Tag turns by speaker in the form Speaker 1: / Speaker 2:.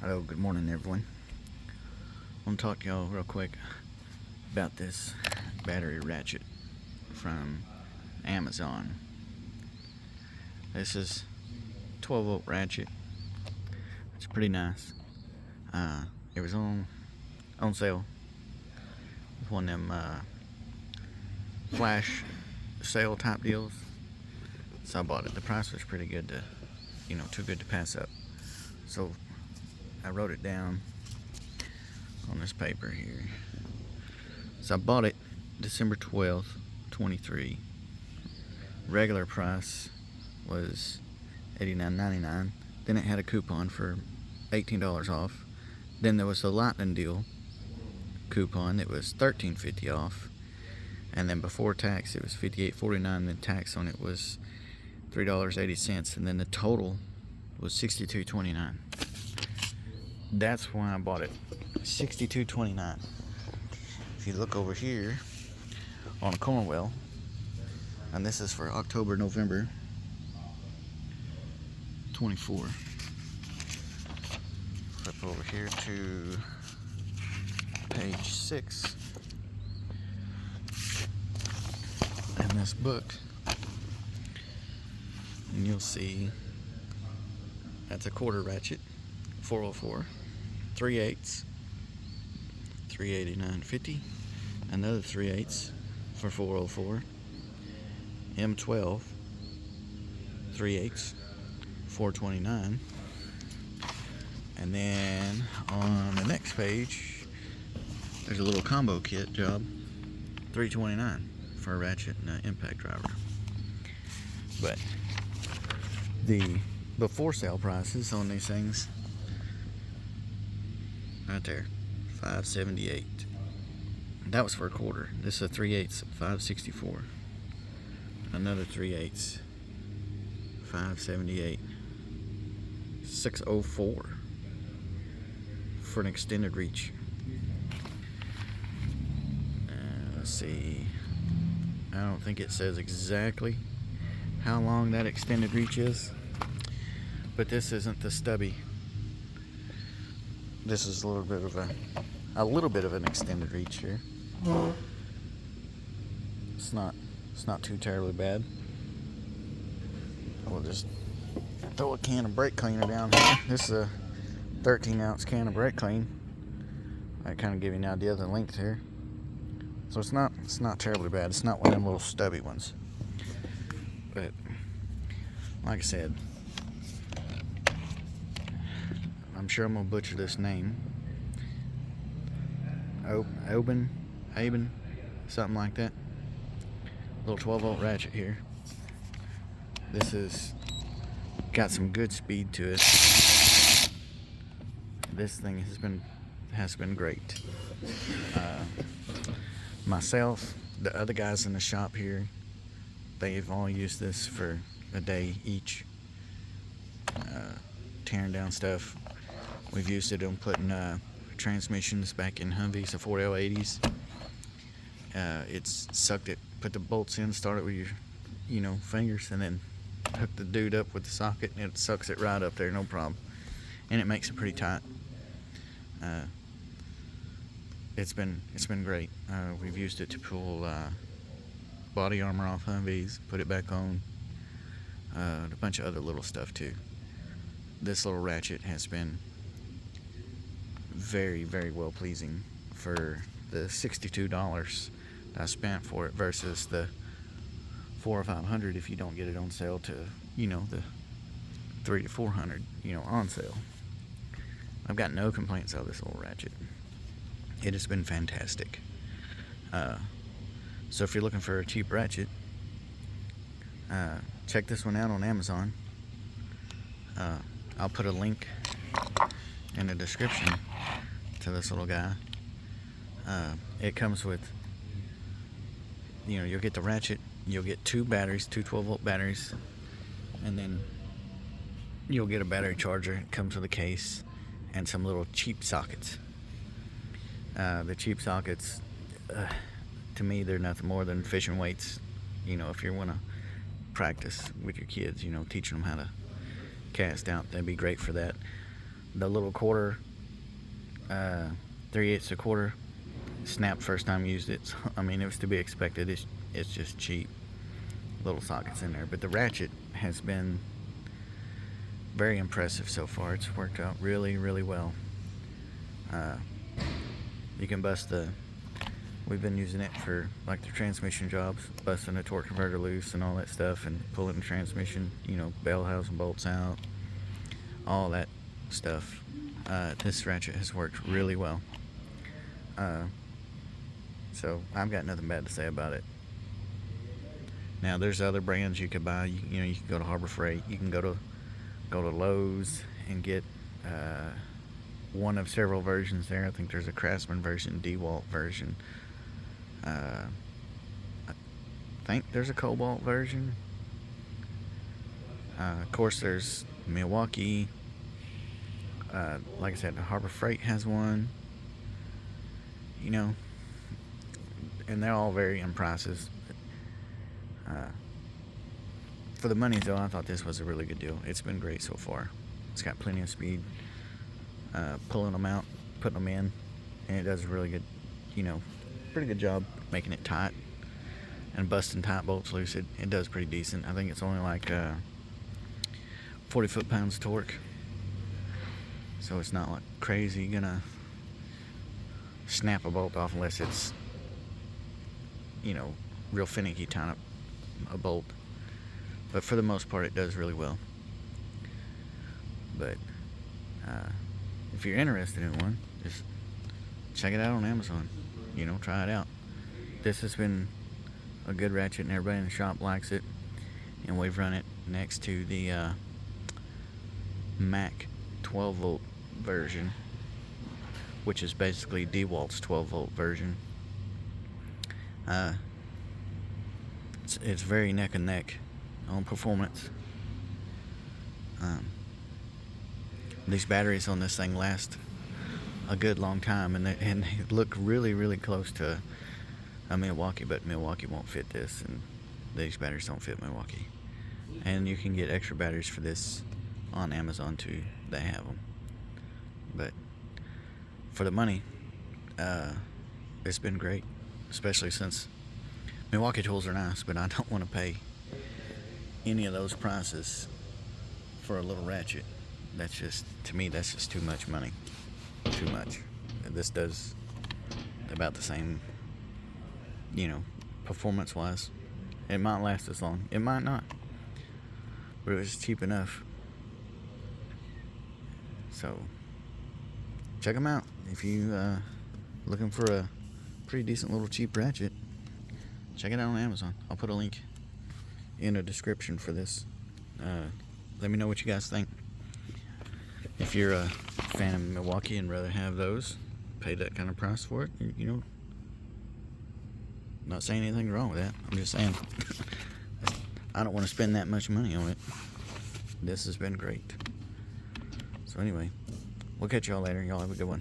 Speaker 1: Hello, good morning everyone. I want to talk to y'all real quick about this battery ratchet from Amazon. This is 12 volt ratchet. It's pretty nice. It was on sale. It's one of them flash sale type deals. So I bought it. The price was pretty good too good to pass up. So I wrote it down on this paper here. So I bought it December 12th, 23. Regular price was $89.99. Then it had a coupon for $18 off. Then there was a lightning deal coupon that was $13.50 off. And then before tax it was $58.49. Then tax on it was $3.80. And then the total was $62.29. That's why I bought it. $62.29. If you look over here on a Cornwell, and this is for October, November 24. Flip over here to page 6 in this book, and you'll see that's a quarter ratchet, 404. 3/8, $389.50. Another 3/8 for 404. M12, 3/8, $429. And then on the next page, there's a little combo kit job, $329 for a ratchet and an impact driver. But the before sale prices on these things, right there, $578. That was for a quarter. This is a 3/8, $564. Another 3/8, $578. $604 for an extended reach. Let's see. I don't think it says exactly how long that extended reach is, but this isn't the stubby. This is a little bit of an extended reach here. It's not too terribly bad. We'll just throw a can of brake cleaner down here. This is a 13-ounce can of brake clean. I kind of give you an idea of the length here. So it's not terribly bad. It's not one of them little stubby ones. But like I said, I'm sure I'm gonna butcher this name. Aoben, something like that. Little 12 volt ratchet here. This is got some good speed to it. This thing has been great. Myself, the other guys in the shop here, they've all used this for a day each, tearing down stuff. We've used it on putting transmissions back in Humvees, the 4L80s. It's sucked it, put the bolts in, start it with your fingers, and then hook the dude up with the socket, and it sucks it right up there, no problem. And it makes it pretty tight. It's been great. We've used it to pull body armor off Humvees, put it back on, a bunch of other little stuff too. This little ratchet has been very, very well pleasing for the $62 I spent for it versus the $400 or $500 if you don't get it on sale, to the $300 to $400 on sale. I've got no complaints out of this little ratchet. It has been fantastic. So if you're looking for a cheap ratchet, check this one out on Amazon. I'll put a link in the description to this little guy. It comes with, you'll get the ratchet, you'll get two batteries, two 12 volt batteries, and then you'll get a battery charger. It comes with a case and some little cheap sockets. The cheap sockets, to me, they're nothing more than fishing weights. If you want to practice with your kids, teaching them how to cast out, that'd be great for that. the little quarter, 3/8 a quarter, snapped first time I used it. So, I mean, it was to be expected. It's just cheap. Little sockets in there. But the ratchet has been very impressive so far. It's worked out really, really well. You can bust we've been using it for like the transmission jobs, busting a torque converter loose and all that stuff, and pulling the transmission, bell housing bolts out, all that stuff. This ratchet has worked really well. So I've got nothing bad to say about it. Now there's other brands you could buy. You can go to Harbor Freight. You can go to Lowe's and get one of several versions there. I think there's a Craftsman version, DeWalt version. I think there's a Cobalt version. Of course, there's Milwaukee. Like I said, Harbor Freight has one. And they're all varying prices. For the money, though, I thought this was a really good deal. It's been great so far. It's got plenty of speed. Pulling them out, putting them in, and it does a really good, pretty good job making it tight and busting tight bolts loose. It does pretty decent. I think it's only like 40 foot-pounds torque, so it's not like crazy gonna snap a bolt off unless it's real finicky tying up a bolt. But for the most part, it does really well. But if you're interested in one, just check it out on Amazon. Try it out. This has been a good ratchet, and everybody in the shop likes it. And we've run it next to the Mac 12-volt version, which is basically DeWalt's 12-volt version. It's very neck and neck on performance. These batteries on this thing last a good long time, and they look really, really close to a Milwaukee, but Milwaukee won't fit this, and these batteries don't fit Milwaukee. And you can get extra batteries for this on Amazon too. They have them. But for the money, it's been great, especially since Milwaukee tools are nice, but I don't want to pay any of those prices for a little ratchet. To me, that's just too much money. Too much. This does about the same, performance-wise. It might last as long. It might not. But it was cheap enough. So, check them out. If you looking for a pretty decent little cheap ratchet, check it out on Amazon. I'll put a link in the description for this. Let me know what you guys think. If you're a fan of Milwaukee and rather have those, pay that kind of price for it, not saying anything wrong with that. I'm just saying I don't want to spend that much money on it. This has been great. So anyway, we'll catch y'all later. Y'all have a good one.